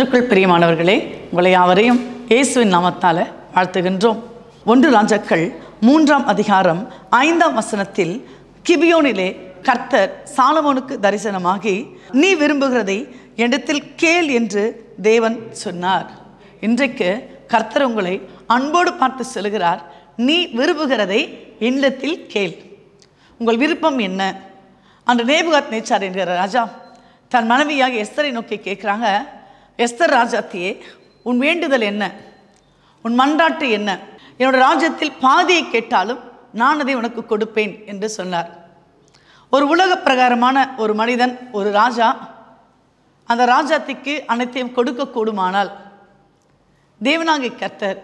கர்த்தருக்குள் பிரியமானவர்களே, உங்களை யாவரையும் இயேசுவின் நாமத்தால் வாழ்த்துகின்றோம். 1 ராஜாக்கள் 3ஆம் அதிகாரம் 5ஆம் வசனத்தில் கிபியோனிலே கர்த்தர் சாலமோனுக்கு தரிசனமாகி, நீ விரும்புகிறதை என்னிடத்தில் கேள் என்று தேவன் சொன்னார். இன்றைக்கு கர்த்தர் உங்களை அன்போடு பார்த்து சொல்கிறார், நீ விரும்புகிறதை என்னிடத்தில் கேள். உங்கள் விருப்பம் என்ன? அன்று நேபுகாத்நேச்சார் என்கிற ராஜா தன் மனைவியாக எஸ்தரை நோக்கி கேட்குறாங்க, எஸ்தர் ராஜாத்தியே, உன் வேண்டுதல் என்ன? உன் மன்றாட்டு என்ன? என்னோட ராஜ்யத்தில் பாதியை கேட்டாலும் நான் அதை உனக்கு கொடுப்பேன் என்று சொன்னார். ஒரு உலக பிரகாரமான ஒரு மனிதன், ஒரு ராஜா, அந்த ராஜாத்திக்கு அனைத்தையும் கொடுக்க கூடுமானால், தேவனாகிய கர்த்தர்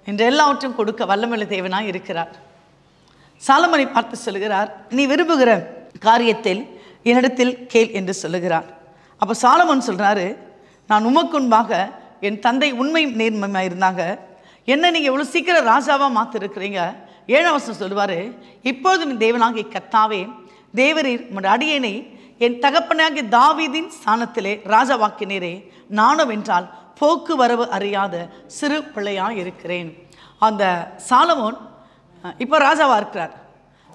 இன்று எல்லாவற்றையும் கொடுக்க வல்லமையுள்ள தேவனாய் இருக்கிறார். சாலமோனை பார்த்து சொல்கிறார், நீ விரும்புகிற காரியத்தில் என்னிடத்தில் கேள் என்று சொல்லுகிறார். அப்போ சாலமோன் சொல்கிறாரு, நான் உமக்கு முன்பாக என் தந்தை உண்மை நேர்மையாக இருந்தாங்க, என்ன நீங்கள் இவ்வளோ சீக்கிரம் ராஜாவாக மாற்றிருக்கிறீங்க. 7ஆம் வசனம் சொல்லுவார், இப்பொழுதும் தேவனாகிய கர்த்தாவே, தேவரீர் உம்முடைய அடியேனை என் தகப்பனாகிய தாவீதின் ஸ்தானத்திலே ராஜாவாக்கினீரே, நானும் என்றால் போக்குவரவு அறியாத சிறு பிள்ளையாக இருக்கிறேன். அந்த சாலமோன் இப்போ ராஜாவாக இருக்கிறார்.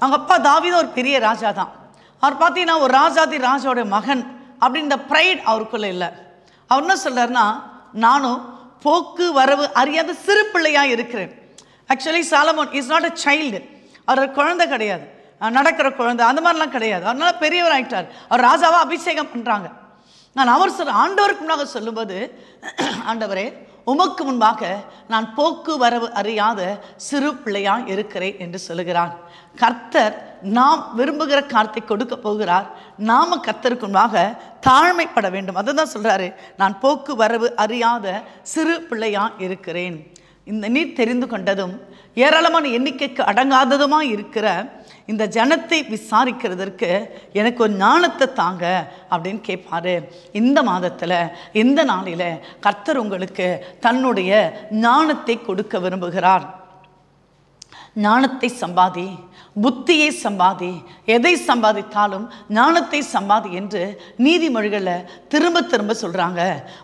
அவங்க அப்பா தாவீது ஒரு பெரிய ராஜா தான். அவர் பார்த்தீங்கன்னா ஒரு ராஜாதி ராஜாவோட மகன் அப்படின்ற ப்ரைட் அவருக்குள்ளே இல்லை. அவர் என்ன சொல்கிறாருன்னா, நானும் போக்குவரவு அறியாத சிறு பிள்ளையாக இருக்கிறேன். Actually Solomon is not a child. அவர் குழந்தை கிடையாது, நடக்கிற குழந்தை அந்த மாதிரிலாம் கிடையாது. அதனால பெரியவர் ஆகிட்டார். அவர் ராஜாவாக அபிஷேகம் பண்ணுறாங்க. நான் அவர் ஆண்டவருக்கு முன்னாக சொல்லும்போது, ஆண்டவரே, உமக்கு முன்பாக நான் போக்குவரவு அறியாத சிறு பிள்ளையாக இருக்கிறேன் என்று சொல்லுகிறார். கர்த்தர் நாம் விரும்புகிற காரியத்தை கொடுக்க போகிறார். நாம கர்த்தருக்கு முன்பாக தாழ்மைப்பட வேண்டும். அதை தான் சொல்கிறாரு, நான் போக்குவரவு அறியாத சிறு பிள்ளையாக இருக்கிறேன். இந்த நீர் தெரிந்து கொண்டதும் ஏராளமான எண்ணிக்கைக்கு அடங்காததுமாக இருக்கிற இந்த ஜனத்தை விசாரிக்கிறதற்கு எனக்கு ஒரு ஞானத்தை தாங்க அப்படின்னு கேட்பாரு. இந்த மாதத்தில், இந்த நாளில் கர்த்தர் உங்களுக்கு தன்னுடைய ஞானத்தை கொடுக்க விரும்புகிறார். ஞானத்தை சம்பாதி, புத்தியை சம்பாதி, எதை சம்பாதித்தாலும் ஞானத்தை சம்பாதி என்று நீதிமொழிகளில் திரும்ப திரும்ப சொல்கிறாங்க.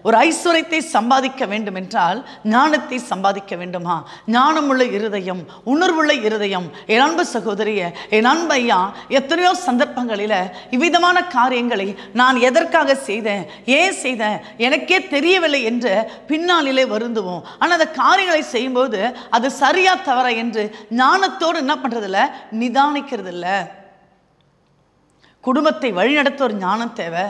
ஒரு ஐஸ்வர்யத்தை சம்பாதிக்க வேண்டும் என்றால் ஞானத்தை சம்பாதிக்க வேண்டுமா? ஞானமுள்ள இருதயம், உணர்வுள்ள இருதயம். என் அன்பு சகோதரிய, என் அன்பு ஐயா, எத்தனையோ சந்தர்ப்பங்களில் இவ்விதமான காரியங்களை நான் எதற்காக செய்தேன், ஏன் செய்தேன், எனக்கே தெரியவில்லை என்று பின்னாளிலே வருந்துவோம். ஆனால் அந்த காரியங்களை செய்யும்போது அது சரியா தவறா என்று ஞானத்தோடு என்ன பண்ணுறதில்ல, நிதானிக்கிறது இல்லை. குடும்பத்தை வழிநடத்த ஒரு ஞானம் தேவை.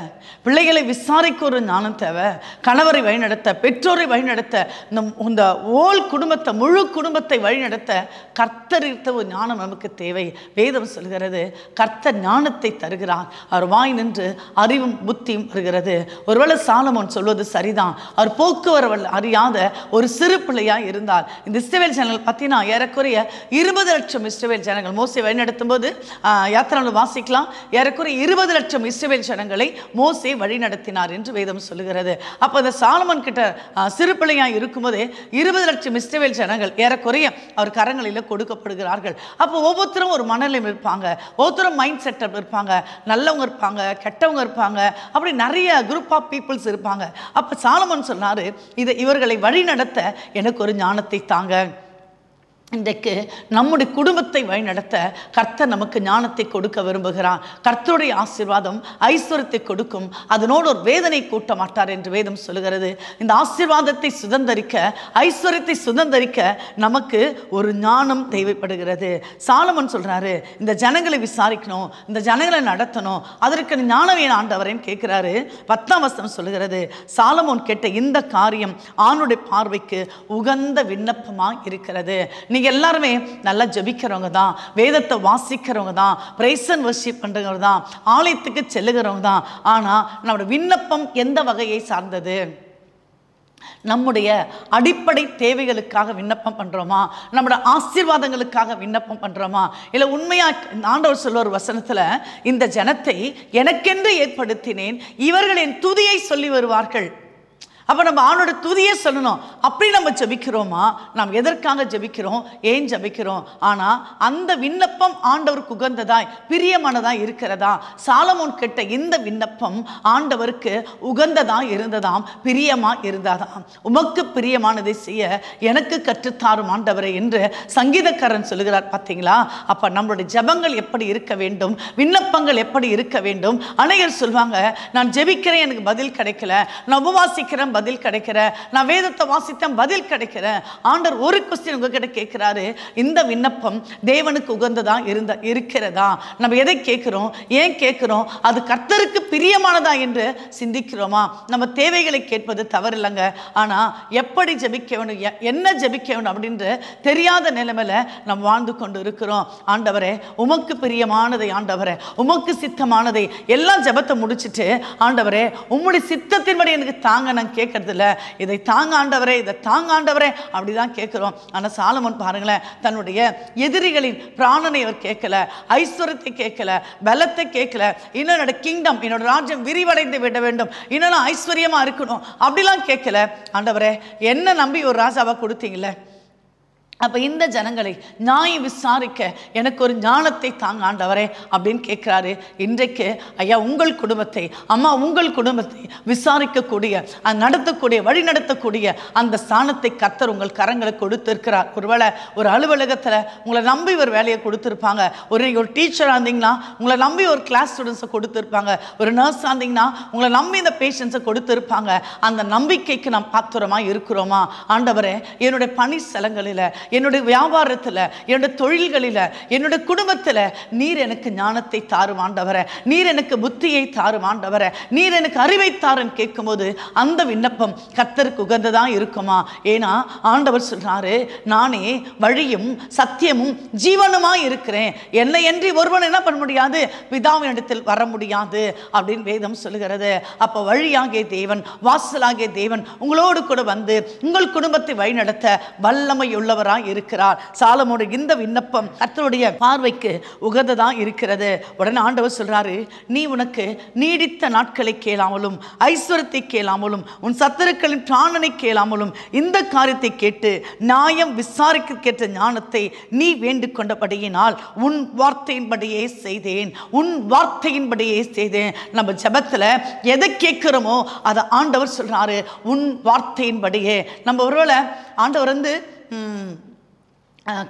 பிள்ளைகளை விசாரிக்க ஒரு ஞானம் தேவை. கணவரை வழிநடத்த, பெற்றோரை வழிநடத்த, இந்த ஓல் குடும்பத்தை, முழு குடும்பத்தை வழிநடத்த கர்த்தர் இருந்த ஒரு ஞானம் நமக்கு தேவை. வேதம் சொல்கிறது, கர்த்தர் ஞானத்தை தருகிறார், அவர் வாய் நின்று அறிவும் புத்தியும் வருகிறது. ஒருவேளை சாலமோன் சொல்வது சரிதான். அவர் போக்குவரவு அறியாத ஒரு சிறு பிள்ளையாக இருந்தால், இந்த இஸ்ரவேல் ஜனங்கள் பார்த்தீங்கன்னா ஏறக்குறைய 20 லட்சம் இஸ்ரவேல் ஜனங்கள் மோசே வழிநடத்தும் போது யாத்திராவில் வாசிக்கலாம், ஏறக்குறைய 20 லட்சம் இஸ்ரவேல் ஜனங்களை மோசே வழி நடத்தினார் என்று வேதம் சொல்லுகிறது. அப்போ இந்த சாலமோன் கிட்ட சிறு பிள்ளையாக இருக்கும்போதே 20 லட்சம் இஸ்ரவேல் ஜனங்கள் ஏறக்குறைய அவர் கரங்களில் கொடுக்கப்படுகிறார்கள். அப்போ ஒவ்வொருத்தரும் ஒரு மனநிலையில் இருப்பாங்க, ஒவ்வொருத்தரும் மைண்ட் செட்டப் இருப்பாங்க, நல்லவங்க இருப்பாங்க, கெட்டவங்க இருப்பாங்க, அப்படி நிறைய குரூப் ஆஃப் பீப்புள்ஸ் இருப்பாங்க. அப்போ சாலமோன் சொன்னார், இவர்களை வழி நடத்த எனக்கு ஒரு ஞானத்தை தாங்க. இன்றைக்கு நம்முடைய குடும்பத்தை வழிநடத்த கர்த்தர் நமக்கு ஞானத்தை கொடுக்க விரும்புகிறார். கர்த்தருடைய ஆசீர்வாதம் ஐஸ்வர்யத்தை கொடுக்கும், அதனோடு ஒரு வேதனை கூட்ட மாட்டார் என்று வேதம் சொல்லுகிறது. இந்த ஆசீர்வாதத்தை சுதந்தரிக்க, ஐஸ்வர்யத்தை சுதந்தரிக்க நமக்கு ஒரு ஞானம் தேவைப்படுகிறது. சாலமோன் சொல்றாரு, இந்த ஜனங்களை விசாரிக்கணும், இந்த ஜனங்களை நடத்தணும், அதற்கு ஞானம் ஏன் ஆண்டவரேன்னு கேட்கிறாரு. 10ஆம் வசனம் சொல்லுகிறது, சாலமோன் கேட்ட இந்த காரியம் ஆணுடைய பார்வைக்கு உகந்த விண்ணப்பமாக இருக்கிறது. எல்லாருமே நல்லா ஜெபிக்கிறவங்க தான், வேதத்தை வாசிக்கிறவங்க தான், பிரைஸ் அண்ட் வர்ஷிப் பண்றவங்க தான், ஆலயத்துக்கு செல்லுகிறவங்க தான். ஆனால் நம்முடைய விண்ணப்பம் எந்த வகையை சார்ந்தது? நம்முடைய அடிப்படை தேவைகளுக்காக விண்ணப்பம் பண்ணுறோமா? நம்முடைய ஆசீர்வாதங்களுக்காக விண்ணப்பம் பண்ணுறோமா? இல்லை உண்மையாக ஆண்டவர் சொல்ல ஒரு வசனத்தில், இந்த ஜனத்தை எனக்கென்று ஏற்படுத்தினேன், இவர்கள் என் துதியை சொல்லி வருவார்கள். அப்போ நம்ம ஆண்டோட துதியே சொல்லணும். அப்படி நம்ம ஜெபிக்கிறோமா? நாம் எதற்காக ஜெபிக்கிறோம், ஏன் ஜெபிக்கிறோம்? ஆனால் அந்த விண்ணப்பம் ஆண்டவருக்கு உகந்ததாய் பிரியமானதாய் இருக்கிறதா? சாலமோன் கேட்ட இந்த விண்ணப்பம் ஆண்டவருக்கு உகந்ததாய் இருந்ததாம், பிரியமா இருந்ததாம். உமக்கு பிரியமானதை செய்ய எனக்கு கற்றுத்தாரும் ஆண்டவரே என்று சங்கீதக்காரன் சொல்லுகிறார். பார்த்தீங்களா? அப்போ நம்மளுடைய ஜெபங்கள் எப்படி இருக்க வேண்டும், விண்ணப்பங்கள் எப்படி இருக்க வேண்டும்? அநேகர் சொல்வாங்க, நான் ஜெபிக்கிறேன், எனக்கு பதில் கிடைக்கல, நான் உபவாசிக்கிறேன், பதில் கிடைக்கிற, நான் வேதத்தை வாசித்தேன், பதில் கிடைக்கிற. ஆண்டவர் ஒரு கொஸ்டின் உங்ககிட்ட கேட்கிறாரு, இந்த விண்ணப்பம் தேவனுக்கு உகந்ததா இருக்கிறதா? நம்ம எதை கேட்கிறோம், ஏன் கேட்கிறோம், அது கர்த்தருக்கு பிரியமானதா என்று சிந்திக்கிறோமா? நம்ம தேவைகளை கேட்பது தவறில்லைங்க. ஆனா எப்படி ஜெபிக்க வேண்டும், என்ன ஜெபிக்க வேண்டும் அப்படின்ற தெரியாத நிலைமையில நம்ம வாழ்ந்து கொண்டு இருக்கிறோம். ஆண்டவரே உமக்கு பிரியமானதை, ஆண்டவரே உமக்கு சித்தமானதை, எல்லாம் ஜெபத்தை முடிச்சுட்டு ஆண்டவரே உம்முடைய சித்தத்தின்படி எனக்கு தாங்க நான் கேட்கறது இல்லை, இதை தாங்க ஆண்டவரே, இதை தாங்க ஆண்டவரே, அப்படிதான் கேட்கிறோம். ஆனால் சாலமோன் பாருங்களேன், தன்னுடைய எதிரிகளின் பிராணனை அவர் கேட்கல, ஐஸ்வர்யத்தை கேட்கல, பலத்தை கேட்கல, இன்னும் என்னோட கிங்டம், என்னோட ராஜ்யம் விரிவடைந்து விட வேண்டும், இன்னும் நான் ஐஸ்வர்யமா இருக்கணும் அப்படிலாம் கேட்கல. ஆண்டவரே என்ன நம்பி ஒரு ராஜாவை கொடுத்தீங்களே, அப்போ இந்த ஜனங்களை நியாயம் விசாரிக்க எனக்கு ஒரு ஞானத்தை தாங்க ஆண்டவரே அப்படின்னு கேட்குறாரு. இன்றைக்கு ஐயா உங்கள் குடும்பத்தை, அம்மா உங்கள் குடும்பத்தை விசாரிக்கக்கூடிய, நடத்தக்கூடிய, வழி நடத்தக்கூடிய அந்த ஸ்தானத்தை கர்த்தர் உங்கள் கரங்களை கொடுத்துருக்கிறார். ஒருவேளை ஒரு அலுவலகத்தில் உங்களை நம்பி ஒரு வேலையை கொடுத்துருப்பாங்க, ஒரு டீச்சராக இருந்தீங்கன்னா உங்களை நம்பி ஒரு கிளாஸ் ஸ்டூடெண்ட்ஸை கொடுத்துருப்பாங்க, ஒரு நர்ஸாக இருந்தீங்கன்னா உங்களை நம்பி இந்த பேஷண்ட்ஸை கொடுத்துருப்பாங்க. அந்த நம்பிக்கைக்கு நாம் பாத்திரமாக இருக்கிறோமா? ஆண்டவரே என்னுடைய பணி ஸ்தலங்களில், என்னுடைய வியாபாரத்தில், என்னுடைய தொழில்களில், என்னுடைய குடும்பத்தில் நீர் எனக்கு ஞானத்தை தாரும் ஆண்டவரே, நீர் எனக்கு புத்தியை தாரும் ஆண்டவரே, நீர் எனக்கு அறிவை தாருன்னு கேட்கும்போது அந்த விண்ணப்பம் கர்த்தருக்கு உகந்ததான் இருக்குமா? ஏன்னா ஆண்டவர் சொல்றாரு, நானே வழியும் சத்தியமும் ஜீவனுமாய் இருக்கிறேன், என்னை என்று ஒருவன் என்ன பண்ண முடியாது, பிதாவின் இடத்தில் வர முடியாது அப்படின்னு வேதம் சொல்லுகிறது. அப்போ வழியாகிய தேவன், வாசலாகிய தேவன் உங்களோடு கூட வந்து உங்கள் குடும்பத்தை வழிநடத்த வல்லமை உள்ளவராய் இருக்கிறார். சாலமோன் இந்த விண்ணப்பம் கர்த்தருடைய பார்வைக்கு உகந்ததா இருக்கிறது. உடனே ஆண்டவர் சொல்றாரு, நீ உனக்கு நீடித்த நாட்களை கேளாமலும், ஐஸ்வர்யத்தை கேளாமலும், உன் சத்துருக்களின் பிராணனை கேளாமலும் இந்த காரியத்தை கேட்டு நியாயம் விசாரிக்க கேட்ட ஞானத்தை நீ வேண்டிக் கொண்டபடியினால் உன் வார்த்தையின்படியே செய்தேன், உன் வார்த்தையின்படியே செய்தேன். நம்ம ஜெபத்துல எதை கேட்கிறோமோ அதை ஆண்டவர் சொல்றாரு, உன் வார்த்தையின்படியே. நம்ம ஒருவேளை ஆண்டவர் வந்து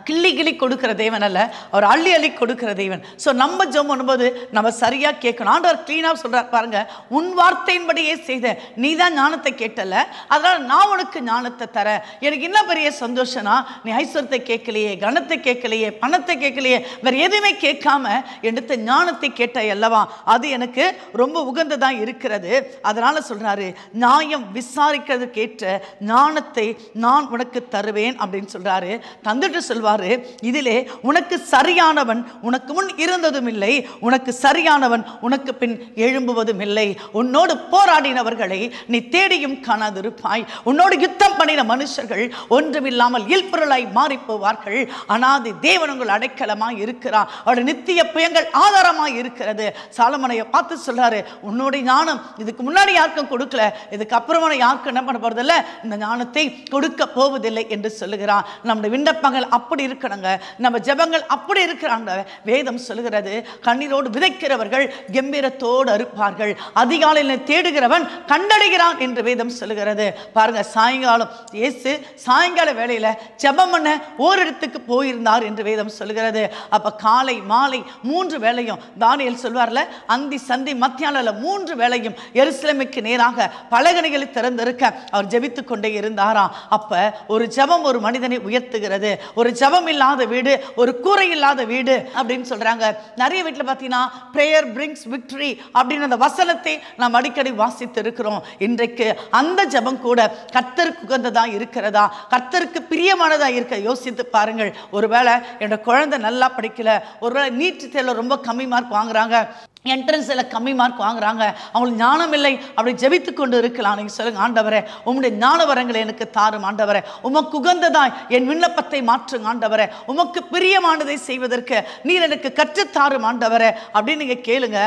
கிள்ளி கிள்ளி கொடுக்கிற தேவன் அல்ல, அவர் அள்ளி அள்ளி கொடுக்கிற தேவன். ஸோ நம்ம ஜெபம் பண்ணும்போது நம்ம சரியாக கேட்கணும். ஆண்டவர் கிளீனாக சொல்கிறார் பாருங்க, உன் வார்த்தையின்படியே செய்த, நீ தான் ஞானத்தை கேட்டல, அதனால் நான் உனக்கு ஞானத்தை தரேன். எனக்கு என்ன பெரிய சந்தோஷம்னா, நீ ஐஸ்வர்யத்தை கேட்கலையே, கனத்தை கேட்கலையே, பணத்தை கேட்கலையே, வேறு எதுவுமே கேட்காம எடுத்த ஞானத்தை கேட்ட அல்லவா, அது எனக்கு ரொம்ப உகந்ததான் இருக்கிறது. அதனால் சொல்கிறாரு, நியாயம் விசாரிக்கிறதுக்கு ஏற்ற ஞானத்தை நான் உனக்கு தருவேன் அப்படின்னு சொல்கிறாரு. தந்துட்டு சொல்வாரு, இதிலே உனக்கு சரியானவன் உனக்கு முன் இருந்ததும் இல்லை, உனக்கு சரியானவன் உனக்கு பின் எழும்புவதும் இல்லை. உன்னோடு போராடினவர்களை நீ தேடியும் காணாதிருப்பாய். உன்னோடு யுத்தம் பண்ணின மனுஷர்கள் ஒன்றுமில்லாமல் இல்பொருளாய் மாறி போவார்கள். அனாதி தேவன் உங்கள் அடைக்கலமாய் இருக்கிறார், அவருடைய நித்திய புயங்கள் ஆதாரமாய் இருக்கிறது. சாலமோனை பார்த்து சொல்றாரு, உன்னோட ஞானம் இதுக்கு முன்னாடி யாருக்கும் கொடுக்கல, இதுக்கு அப்புறமான யாருக்கும் என்ன பண்ண போறதில்லை, இந்த ஞானத்தை கொடுக்க போவதில்லை என்று சொல்லுகிறான். நம்முடைய விண்ணப்பங்கள் அப்படி இருக்கணுங்க, நம்ம ஜெபங்கள் அப்படி இருக்கிறாங்க. வேதம் சொல்லுகிறது, கண்ணீரோடு விதைக்கிறவர்கள் கம்பீரத்தோடு அறுப்பார்கள், அதிகாலையில் தேடுகிறவன் கண்டடைகிறான் என்று வேதம் சொல்லுகிறது. பாருங்க, சாயங்காலம் இயேசு சாயங்கால வேளையில ஜெபம் பண்ண ஓரிடத்துக்கு போயிருந்தார் என்று வேதம் சொல்லுகிறது. அப்ப காலை மாலை 3 வேளையும் தானியேல் சொல்வார்ல, அந்தி சந்தி மத்தியானல 3 வேளையும் எருசலேமுக்கு நேராக பலகணிகளை திறந்திருக்க அவர் ஜெபித்துக் கொண்டே இருந்தாராம். அப்ப ஒரு ஜெபம் ஒரு மனிதனை உயர்த்துகிறது. ஒரு ஜெபம் இல்லாத வீடு ஒரு கூரை இல்லாத வீடு அப்படின்னு சொல்றாங்க. நிறைய வீட்டில் பார்த்தீங்கன்னா prayer brings victory அப்படின்னு அந்த வசனத்தை நாம் அடிக்கடி வாசித்து இருக்கிறோம். இன்றைக்கு அந்த ஜெபம் கூட கர்த்தருக்கு உகந்ததா இருக்கிறதா, கர்த்தருக்கு பிரியமானதா இருக்க யோசித்து பாருங்கள். ஒருவேளை என்னோட குழந்தை நல்லா படிக்கல, ஒருவேளை நீட் தேர்வில் ரொம்ப கம்மி மார்க் வாங்குறாங்க, என்ட்ரன்ஸில் கம்மி மார்க் வாங்குறாங்க, அவங்களுக்கு ஞானம் இல்லை, அப்படி ஜெபித்து கொண்டு இருக்கலாம். நீங்கள் சொல்லுங்கள், ஆண்டவரே உம்முடைய ஞான வரங்களை எனக்கு தாரும் ஆண்டவரே, உமக்கு உகந்ததாய் என் விண்ணப்பத்தை மாற்றுங்க ஆண்டவரே, உமக்கு பிரியமானதை செய்வதற்கு நீர் எனக்கு கற்றுத்தாரும் ஆண்டவரே அப்படின்னு நீங்கள் கேளுங்க.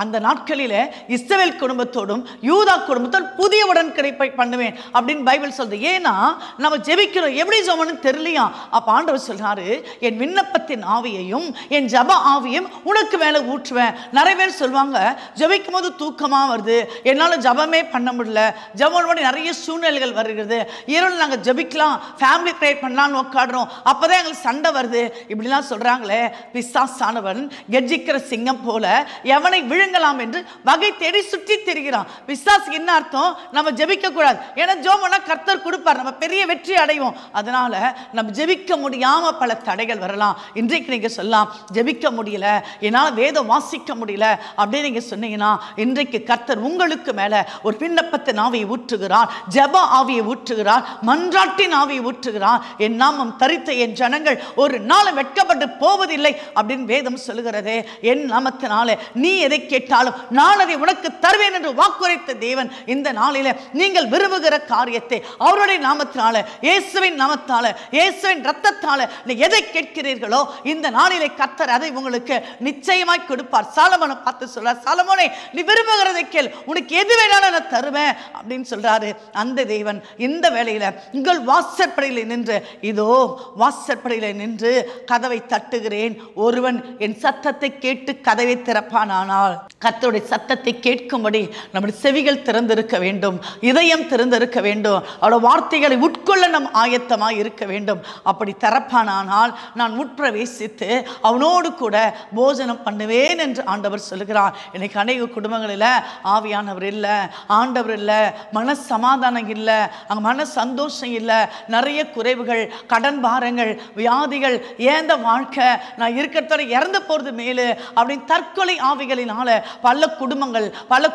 அந்த நாட்களில் இஸ்ரவேல் குடும்பத்தோடும் யூதா குடும்பத்தோடும் புதிய உடன்படிக்கை பண்ணுவேன் அப்படின்னு பைபிள் சொல்லுது. ஏன்னா நம்ம ஜெபிக்கிறோம், எப்படி ஜெபம்னு தெரியலையா? அப்போ ஆண்டவர் சொல்றாரு, என் விண்ணப்பத்தின் ஆவியையும் என் ஜப ஆவியும் உனக்கு மேலே ஊற்றுவேன். நிறைய பேர் சொல்லுவாங்க, ஜெபிக்கும் போது தூக்கமாக வருது, என்னால் ஜபமே பண்ண முடியல, ஜபம் பண்ணி நிறைய சூழ்நிலைகள் வருகிறது, இரவில் நாங்கள் ஜபிக்கலாம் ஃபேமிலி ப்ரேயர் பண்ணலான்னு உட்காடுறோம், அப்போதான் எங்களுக்கு சண்டை வருது, இப்படிலாம் சொல்கிறாங்களே. பிசாசானவன் கெர்ஜிக்கிற சிங்கம் போல எவனை விழுங்கலாம் என்று வகை தேடி சுற்றி திரிகிறான். பிசாசுக்கு என்ன அர்த்தம்? நம்ம ஜெபிக்க கூடாது, ஏன்னா ஜெபம்னா கர்த்தர் கொடுப்பார், நம்ம பெரிய வெற்றி அடைவோம். அதனால நம்ம ஜெபிக்க முடியாம பல தடைகள் வரலாம். இன்றைக்கு நீங்க சொல்லலாம், ஜெபிக்க முடியல, என்னால் வேதம் வாசிக்க முடியல அப்படின்னு நீங்க சொன்னீங்கன்னா, இன்றைக்கு கர்த்தர் உங்களுக்கு மேல ஒரு விண்ணப்பத்தின் ஆவியை ஊற்றுகிறார், ஜெப ஆவியை ஊற்றுகிறார், மன்றாட்டின் ஆவியை ஊற்றுகிறார். என் நாமம் தரித்த என் ஜனங்கள் ஒரு நாளும் வெட்கப்பட்டு போவதில்லை அப்படின்னு வேதம் சொல்லுகிறதே. என் நாமத்தினாலே நீ எதை கேட்டாலும் நான் அதை உனக்கு தருவேன் என்று வாக்குரைத்த தேவன் இந்த நாளிலே நீங்கள் விரும்புகிற காரியத்தை அவருடைய நாமத்தினால, இயேசுவின் நாமத்தால, இயேசுவின் இரத்தத்தால நீ எதை கேட்கிறீர்களோ இந்த நாளிலே கர்த்தர் அதை உங்களுக்கு நிச்சயமாய் கொடுப்பார். சாலமோனை பார்த்து சொல்றார், சாலமோனே நீ விரும்புகிறதை கேள், உனக்கு எது வேணாலும் நான் தருவேன் அப்படின்னு சொல்றாரு. அந்த தேவன் இந்த வேளையில உங்கள் வாசற்படியில் நின்று, இதோ வாசற்படியில் நின்று கதவை தட்டுகிறேன், ஒருவன் என் சத்தத்தை கேட்டு கதவை திறப்பானானால். கர்த்தருடைய சத்தத்தை கேட்கும்படி நம்முடைய செவிகள் திறந்திருக்க வேண்டும், இதயம் திறந்திருக்க வேண்டும், அவருடைய வார்த்தைகளை உட்கொள்ள நம் ஆயத்தமாய் இருக்க வேண்டும். அப்படி திறப்பானானால் நான் உட்பிரவேசித்து அவனோடு கூட போஜனம் பண்ணுவேன் என்று ஆண்டவர் சொல்லுகிறார். இன்னைக்கு அநேக குடும்பங்களில் ஆவியானவர் இல்லை, ஆண்டவர் இல்லை, மன சமாதானம் இல்லை, அங்கே மன சந்தோஷம் இல்லை, நிறைய குறைவுகள், கடன் பாரங்கள், வியாதிகள், ஏந்த வாழ்க்கை, நான் இருக்கிறதோட இறந்து போகிறது மேலு அப்படின்னு தற்கொலை ஆவிகளினால பல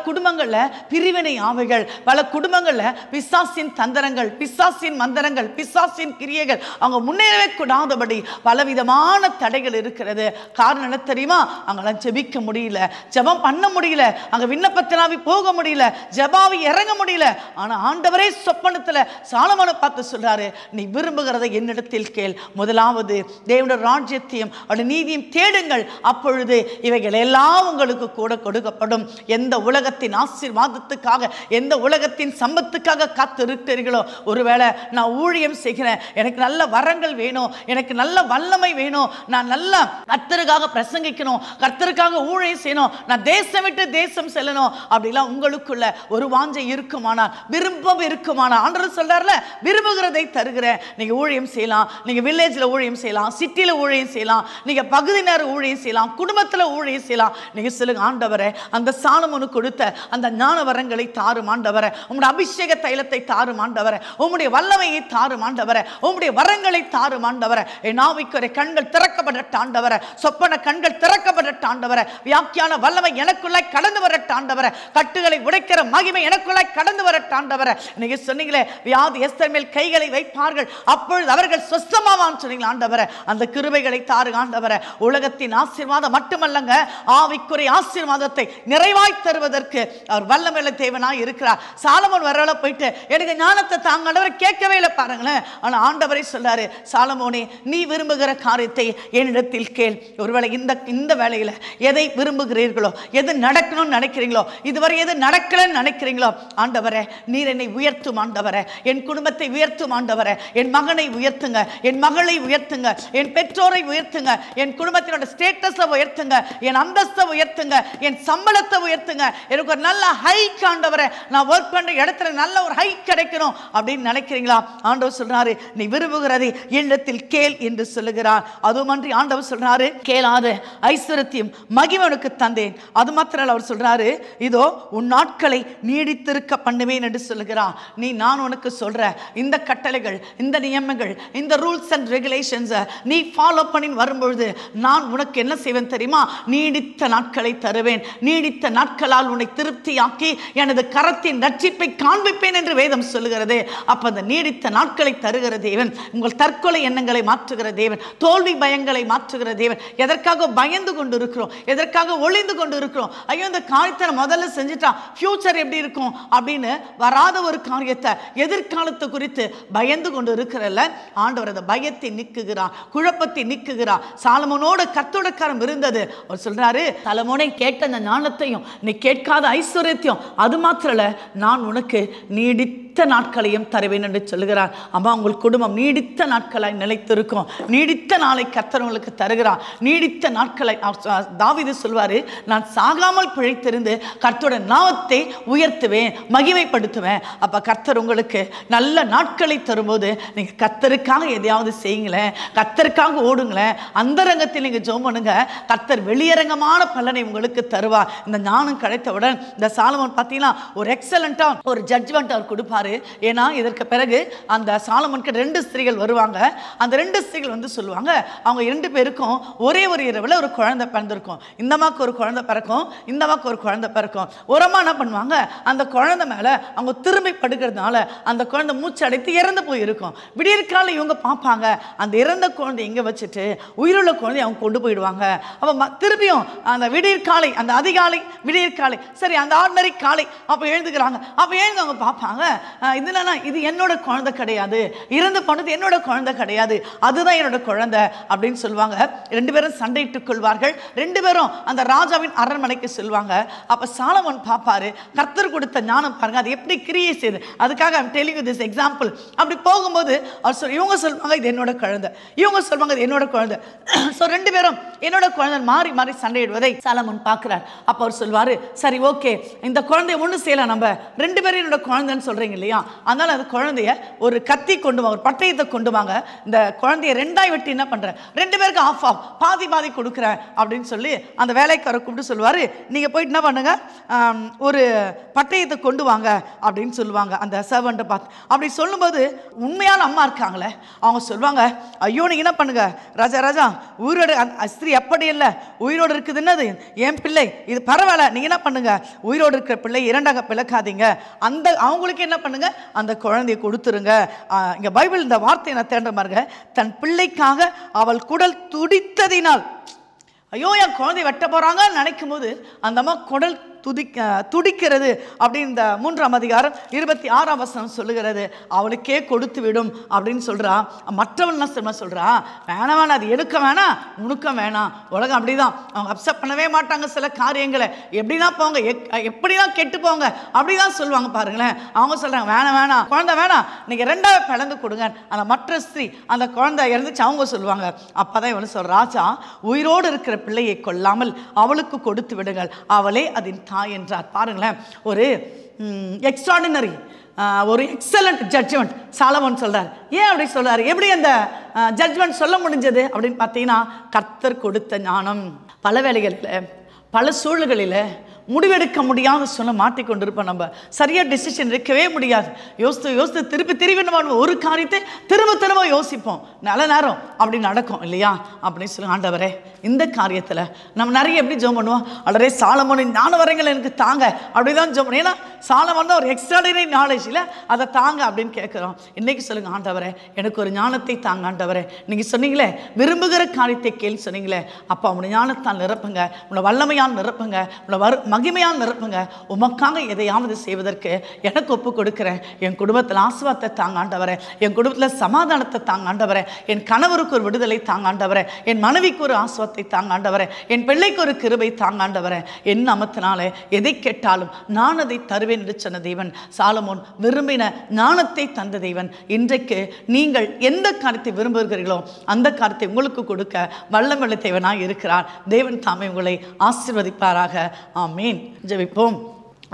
குடும்பங்களில் பிரிவினை ஆவிகள், பல குடும்பங்களில் பிசாசின் தந்திரங்கள், பிசாசின் மந்திரங்கள், பிசாசின் கிரியைகள் அவங்க முன்னேறவே கூடாதபடி பலவிதமான தடைகள் இருக்கிறது. காரணம் என்ன தெரியுமா? அங்கெல்லாம் ஜெபிக்க முடியல, ஜெபம் பண்ண முடியல, அங்க விண்ணப்பத்தினாவி போக முடியல, ஜெபாவி இறங்க முடியல. ஆனா ஆண்டவரே சொப்பனத்துல சாலமோனை பார்த்து சொல்றாரு, நீ விரும்புகிறதை என்னிடத்தில் கேள், முதலாவது தேவனுடைய ராஜ்யத்தையும் அவருடைய நீதியும் தேடுங்கள், அப்பொழுது இவைகள் எல்லாம் உங்களுக்கு கூட கொடுக்கப்படும். எந்த உலகத்தின் ஆசீர்வாதத்துக்காக, எந்த உலகத்தின் சம்பத்துக்காக காத்து இருக்கிறீர்களோ, ஒருவேளை நான் ஊழியம் செய்கிறேன், எனக்கு நல்ல வரங்கள் வேணும், எனக்கு நல்ல வல்லமை வேணும், நான் நல்ல கர்த்தருக்காக பிரசங்கிக்கணும், கர்த்தருக்காக ஊழியம் செய்யணும், நான் தேசம் விட்டு தேசம் செல்லணும், அப்படிலாம் உங்களுக்குள்ள ஒரு வாஞ்சை இருக்குமானால், விருப்பம் இருக்குமானால், ஆண்டவர் சொல்றாருல, விரும்புகிறதை தருகிறேன். நீங்க ஊழியம் செய்யலாம், நீங்க வில்லேஜ்ல ஊழியம் செய்யலாம், சிட்டியில ஊழியம் செய்யலாம், நீங்க பகுதியினர் ஊழியம் செய்யலாம், குடும்பத்துல ஊழியம் செய்யலாம். நீங்க சொல்லுங்க, ஆண்டவரே அந்த சாலமோனுக்கு கொடுத்த அந்த ஞான வரங்களை தாரும் ஆண்டவரே, உம்முடைய அபிஷேக தைலத்தை தாரும் ஆண்டவரே, உம்முடைய வல்லமையை தாரும் ஆண்டவரே, உம்முடைய வரங்களை தாரும் ஆண்டவரே. என் ஆவிக்குரிய கண்கள் திறக்கப்படட்ட ஆண்டவரே, சொப்பன கண்கள் திறக்கப்படட்ட ஆண்டவரே, வியாக்கியான வல்லமை எனக்குள்ளாய் கடந்து வரட்ட ஆண்டவரே, கட்டுகளை உடைக்கிற மகிமை எனக்குள்ளாய் கடந்து வரட்ட ஆண்டவரே. நீங்க சொன்னீங்களே, வியாதி எஸ்தர் மேல் கைகளை வைப்பார்கள் அப்பொழுது அவர்கள் சொஸ்தமாவான்னு சொன்னீங்களா ஆண்டவரே, அந்த கிருபைகளை தாருங்க ஆண்டவரே. உலகத்தின் ஆசீர்வாதம் மட்டுமல்லங்க, ஆவிக்குரிய ஆசீர்வாதத்தை நிறைவாய் தருவதற்கு அவர் வல்லமையுள்ள தேவனாய் இருக்கிறார். சாலமோன் வரல போயிட்டு எனக்கு ஞானத்தை தாங்க ஆண்டவர் கேட்கவே இல்லை பாருங்களேன். ஆனா ஆண்டவரை சொல்றாரு, சாலமோனே நீ விரும்புகிற காரியத்தை என்னிடத்தில் கேள். ஒருவேளை இந்த வேளையில எதை விரும்புகிறீர்களோ, எது நடக்கணும்னு நினைக்கிறீங்களோ, இதுவரை எது நடக்கலன்னு நினைக்கிறீங்களோ, ஆண்டவரே நீர் என்னை உயர்த்தும் ஆண்டவரே, என் குடும்பத்தை உயர்த்தும் ஆண்டவரே, என் மகனை உயர்த்துங்க, என் மகளை உயர்த்துங்க, என் பெற்றோரை உயர்த்துங்க, என் குடும்பத்தினோட ஸ்டேட்டஸை உயர்த்துங்க, என் அந்தஸ்தை உயர்த்துங்க, என் சம்பளத்தை உயர்த்துங்க, எனக்கு ஒரு நல்ல ஹைக் ஆண்டவரே, நான் ஒர்க் பண்ற இடத்துல நல்ல ஒரு ஹைக் கிடைக்கணும் அப்படின்னு நினைக்கிறீங்களா? ஆண்டவர் சொல்றாரு, நீ விரும்புகிறதை என்னிடத்தில் கேள் என்று சொல்லுகிறார். அதுமன்றி ஆண்டவர் சொல்றாரு, கேளாத ஐஸ்வர்யத்தையும் மகிமைக்கு தந்தேன். அது மாத்திரம் அவர் சொல்றாரு, இதோ உன் நாட்களை நீடித்திருக்க பண்ணுவேன் என்று சொல்லுகிறார். நான் உனக்கு சொல்ற இந்த கட்டளைகள், இந்த நியமங்கள், இந்த ரூல்ஸ் அண்ட் ரெகுலேஷன்ஸ் நீ ஃபாலோ பண்ணி வரும்பொழுது நான் உனக்கு என்ன செய்வேன் தெரியுமா? நீடித்த நாட்களை தருவேன், நீடித்த நாட்களால் உன்னை திருப்தியாக்கி எனது கரத்தின் ரட்சிப்பை காண்பிப்பேன் என்று வேதம் சொல்லுகிறது. அப்ப அந்த நீடித்த நாட்களை தருகிற தேவன், உங்கள் தற்கொலை எண்ணங்களை மாற்றுகிற தேவன், தோல்வி பயங்களை மாற்றுகிற தேவன். எதற்காக பயந்து கொண்டு இருக்கிறோம், எதற்காக எதற்காக ஒளிந்து கொண்டு இருக்கிறோம்? ஐயோ இந்த காரியத்தை முதல்ல செஞ்சுட்டா ஃபியூச்சர் எப்படி இருக்கும் அப்படின்னு வராத ஒரு காரியத்தை, எதிர்காலத்தை குறித்து பயந்து கொண்டு இருக்கிறல்ல, ஆண்டவர் அந்த பயத்தை நீக்குகிறார், குழப்பத்தை நீக்குகிறார். சாலமோனோட கர்த்தருடைய கரம் இருந்தது. அவர் சொல்றாரு, சாலமோனே கேட்ட அந்த ஞானத்தையும் நீ கேட்காத ஐஸ்வர்யத்தையும் அது மாத்திரம் இல்ல, நான் உனக்கு நீடித்த நாட்களையும் தருவேன் என்று சொல்லுகிறார். அம்மா, உங்கள் குடும்பம் நீடித்த நாட்களாய் நிலைத்திருக்கும். நீடித்த நாளை கர்த்தர் உங்களுக்கு தருகிறார். நீடித்த நாட்களை தாவீது சொல்வாரு, நான் சாகாமல் பிழைத்திருந்து கர்த்தருடைய நாமத்தை உயர்த்துவேன், மகிமைப்படுத்துவேன். அப்ப கர்த்தர் உங்களுக்கு நல்ல நாட்களை தரும்போது நீங்க கர்த்தருக்காக எதையாவது செய்யுங்களேன், கர்த்தருக்காக ஓடுங்களேன், அந்த ரங்கத்தில் நீங்க ஜெபம் பண்ணுங்க. கர்த்தர் வெளியரங்கமான பலனை உங்களுக்கு தருவார். இந்த ஞானம் கிடைத்தவுடன் இந்த சாலமோன் பார்த்தீங்கன்னா ஒரு எக்ஸலண்டா ஒரு ஜட்ஜ்மெண்ட் அவர் கொடுப்பாரு. ஏன்னா இதற்கு பிறகு அந்த சாலமோனுக்கு 2 ஸ்திரீகள் வருவாங்க. அந்த 2 ஸ்திரீகள் வந்து சொல்லுவாங்க, அவங்க 2 பேருக்கும் ஒரே ஒரு இரவுல ஒரு குழந்தை பிறந்திருக்கும். இந்த அம்மாக்கு ஒரு குழந்தை பிறக்கும், இந்த அம்மாக்கு ஒரு குழந்தை பிறக்கும். ஒரு அம்மா என்ன பண்ணுவாங்க, அந்த குழந்தை மேல அவங்க திரும்பி படுக்கிறதுனால அந்த குழந்தை மூச்சு அடைத்து இறந்து போயிருக்கும். விடியற்கால இவங்க பார்ப்பாங்க, அந்த இறந்த குழந்தை எங்க வச்சுட்டு உயிருள்ள குழந்தை அவங்க கொண்டு போயிடுவாங்க. அப்ப திரும்பியும் அந்த விடியற்காலை, அந்த அதிகாலை விடியற்காலை, சரி அந்த ஆர்டினரி காலை அப்ப எழுந்துக்கிறாங்க. அப்ப எழுந்து அவங்க பார்ப்பாங்க, இது என்னோட குழந்தை கிடையாது, இறந்து போனது என்னோட குழந்தை கிடையாது, அதுதான் என்னோட குழந்தை அப்படின்னு சொல்லுவாங்க. 2 பேரும் சண்டையிட்டுக் கொள்வார்கள். 2 பேரும் அந்த ராஜாவின் அரண்மனைக்கு செல்வாங்க. அப்ப சாலமோன் பார்ப்பாரு, கர்த்தர் கொடுத்த ஞானம் பாருங்க, அது எப்படி கிரியை செய்யுது. அதுக்காக I'm telling you this example. அப்படி போகும்போது இவங்க சொல்லுவாங்க இது என்னோட குழந்தை, இவங்க சொல்லுவாங்க இது என்னோட குழந்தை. ஸோ 2 பேரும் என்னோட குழந்தை மாறி மாறி சண்டையிடுவதை சாலமோன் பார்க்கிறார். அப்ப அவர் சொல்வாரு, சரி ஓகே, இந்த குழந்தைய ஒண்ணு செய்யலாம், நம்ம 2 பேரும் என்னோட குழந்தைன்னு சொல்றீங்க இல்லையா, அதனால அந்த குழந்தைய ஒரு கத்தி கொண்டு வாங்க, ஒரு பட்டயத்தை கொண்டு வாங்க, இந்த குழந்தைய 2ஆய் வெட்டி என்ன பண்றேன், 2 பேருக்கு ஆஃப் பாதி பாதி கொடுக்குறேன் அப்படின்னு சொல்லி அந்த வேலைக்காரரை கூப்பிட்டு சொல்லுவாரு, நீங்க போயிட்டு என்ன பண்ணுங்க, ஒரு பட்டயத்தை கொண்டு வாங்க அப்படின்னு சொல்லுவாங்க அந்த சர்வெண்ட்டை பார்த்து. அப்படி சொல்லும்போது உண்மையான அம்மா இருக்காங்களே, அவங்க சொல்லுவாங்க, ஐயோ நீங்க என்ன பண்ணுங்க ராஜா ராஜா, உயிரோடு ஸ்திரீ அப்படி இல்லை, உயிரோடு இருக்குதுன்னது என் பிள்ளை, இது பரவாயில்ல, நீங்க என்ன பண்ணுங்க, உயிரோடு இருக்கிற பிள்ளை 2ஆக பிளக்காதீங்க, அந்த அவங்களுக்கு என்ன பண்ணுங்க, அந்த குழந்தையை கொடுத்துருங்க. இங்க பைபிள் இந்த வார்த்தையை நான் தேடுற பாருங்க, தன் பிள்ளைக்காக அவள் குடல் துடித்ததினால், ஐயோ என் குழந்தை வெட்ட போறாங்க நினைக்கும் போது அந்த அம்மா குடல் துடிக்கிறது அப்படின்னு இந்த 3ஆம் அதிகாரம் 26ஆம் வசனம் சொல்லுகிறது. அவளுக்கே கொடுத்து விடும் அப்படின்னு சொல்றா. மற்றவன் என்ன சொல்றா, வேணாம் வேணாம், அது எடுக்க வேணாம், உனக்கும் வேணாம். உலகம் அப்படிதான், அவங்க அப்செட் பண்ணவே மாட்டாங்க சில காரியங்களை, எப்படின்னா போங்க, எப்படிதான் கெட்டு போங்க அப்படிதான் சொல்லுவாங்க பாருங்களேன். அவங்க சொல்றாங்க வேணாம் வேணாம், குழந்தை வேணாம், நீங்க 2ஆக பிளந்து கொடுங்க. அந்த மற்ற ஸ்திரீ அந்த குழந்தை இறந்துச்சு, அவங்க சொல்லுவாங்க. அப்பதான் இவனு சொல்ற, ராஜா உயிரோடு இருக்கிற பிள்ளையை கொல்லாமல் அவளுக்கு கொடுத்து விடுங்கள், அவளே அதன் தாய் என்றார். பாருங்களேன், ஒரு எக்ஸ்ட்ராடினரி, ஒரு எக்ஸலண்ட் ஜட்ஜ்மெண்ட் சாலமோன் சொல்றார். ஏன் அப்படி சொல்றாரு, எப்படி அந்த ஜட்ஜ்மெண்ட் சொல்ல முடிஞ்சது அப்படின்னு பார்த்தீங்கன்னா, கர்த்தர் கொடுத்த ஞானம். பல வேளைகளில் பல சூழல்களில் முடிவெடுக்க முடியாத சொல்ல மாட்டிக்கொண்டிருப்போம். நம்ம சரியாக டெசிஷன் எடுக்கவே முடியாது. யோசித்து திருப்பி நம்ம ஒரு காரியத்தை திரும்ப யோசிப்போம். நல்ல நேரம் அப்படி நடக்கும் இல்லையா அப்படின்னு சொல்லி, ஆண்டவரே இந்த காரியத்தில் நம்ம நிறைய எப்படி ஜெபம் பண்ணுவோம், அல்லரே சாலமோனின் ஞான வரங்கள் எனக்கு தாங்க அப்படிதான் ஜெபம் பண்ணுவோம். ஏன்னா சாலமோன் தான் ஒரு எக்ஸ்ட்ராடினரி நாலேஜ் இல்லை, அதை தாங்க அப்படின்னு கேட்குறோம். இன்னைக்கு சொல்லுங்க, ஆண்டவரே எனக்கு ஒரு ஞானத்தை தாங்க ஆண்டவரே. நீங்கள் சொன்னீங்களே விரும்புகிற காரியத்தை கேள்வி சொன்னீங்களே, அப்போ உங்களுடைய ஞானத்தால் நிரப்புங்க, உங்களை வல்லமையால் நிரப்புங்க, உங்களை மகிமையால் நிரப்புங்க. உமக்காக எதையாவது செய்வதற்கு எனக்கு ஒப்பு கொடுக்கிறேன். என் குடும்பத்தில் ஆசீர்வாதத்தை தாங்க ஆண்டவரே, என் குடும்பத்தில் சமாதானத்தை தாங்க ஆண்டவரே, என் கணவருக்கு ஒரு விடுதலை தாங்க ஆண்டவரே, என் மனைவிக்கு ஒரு ஆசீர்வாதத்தை தாங்க ஆண்டவரே, என் பிள்ளைக்கு ஒரு கிருபை தாங்க ஆண்டவரே. என் நாமத்தினாலே எதை கேட்டாலும் நான் அதை தருவேன் என்று சொன்ன தேவன் சாலமோன் விரும்பின ஞானத்தை தந்த தேவன். இன்றைக்கு நீங்கள் எந்த காரியத்தை விரும்புகிறீர்களோ அந்த காரியத்தை உங்களுக்கு கொடுக்க வல்லமையுள்ள தேவனாய் இருக்கிறார். தேவன் தாமே உங்களை ஆசீர்வதிப்பாராக. ஆமென். ஜெபிப்போம்.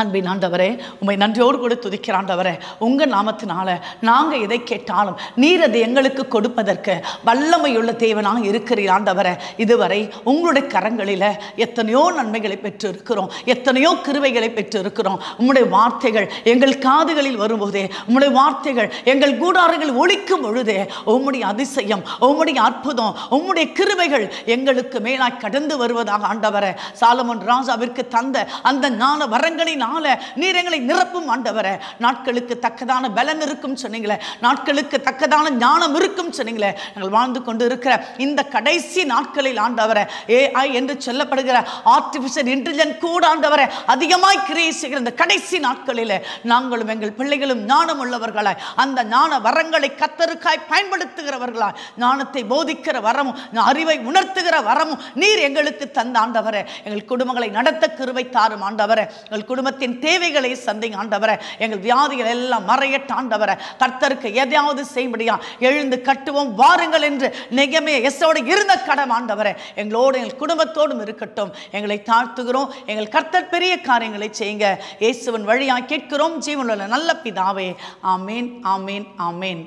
அன்பின் ஆண்டவரே, உம்மை நன்றியோடு கூட துதிக்கிற ஆண்டவரே, உங்கள் நாமத்தினால நாங்கள் எதை கேட்டாலும் நீர் அதை எங்களுக்கு கொடுப்பதற்கு வல்லமையுள்ள தேவனாக இருக்கிறீர் ஆண்டவரே. இதுவரை உங்களுடைய கரங்களில் எத்தனையோ நன்மைகளை பெற்று இருக்கிறோம், எத்தனையோ கிருபைகளை பெற்று இருக்கிறோம். உம்முடைய வார்த்தைகள் எங்கள் காதுகளில் வரும்போதே, உம்முடைய வார்த்தைகள் எங்கள் கூடாரங்கள் ஒலிக்கும் பொழுதே, உம்முடைய அதிசயம், உம்முடைய அற்புதம், உம்முடைய கிருபைகள் எங்களுக்கு மேலாய் கடந்து வருவதாக ஆண்டவரே. சாலமோன் ராஜாவிற்கு தந்த அந்த ஞான வரங்களை ஆவியினால நீர் எங்களை நிரப்பும் ஆண்டவரே. நாட்களுக்கு தக்கதான பலன் இருக்கும் சொன்னீங்களே, நாட்களுக்கு தக்கதான ஞானம் இருக்கும் சொன்னீங்களே. நாங்கள் வாழ்ந்து கொண்டு இருக்கிற இந்த கடைசி நாட்களில் ஆண்டவரே, AI என்று சொல்லப்படுகிற ஆர்டிபிஷியல் இன்டெலிஜென்ஸ் கூட ஆண்டவரே அதிகமாய் கிரியை செய்கிற இந்த கடைசி நாட்களிலே நாங்களும் எங்கள் பிள்ளைகளும் ஞானம் உள்ளவர்களாய், அந்த ஞான வரங்களை கர்த்தருக்காய் பயன்படுத்துகிறவர்களாய், ஞானத்தை போதிக்கிற வரமும் அறிவை உணர்த்துகிற வரமும் நீர் எங்களுக்கு தந்த ஆண்டவரே. எங்கள் குடும்பங்களை நடத்த கிருபை தாரும் ஆண்டவரே. எங்கள் குடும்பத்தின் தேவைகளை சந்தைங்க ஆண்டவரே. எங்கள் வியாதிகள் எல்லாம் மறையட்ட ஆண்டவரே. கர்த்தருக்கு எதையாவது செய்யும்படியா எழுந்து கட்டுவோம் வாருங்கள் என்று நெகேமியா எஸ்ஸோடு இருந்த கடம் ஆண்டவரே எங்களோடு எங்கள் குடும்பத்தோடும் இருக்கட்டும். எங்களை தாழ்த்துகிறோம். எங்கள் கர்த்தர் பெரிய காரியங்களை செய்யுங்க. இயேசுவின் வழியாய் கேட்கிறோம் ஜீவனுள்ள நல்ல பிதாவே. ஆமேன், ஆமேன், ஆமேன்.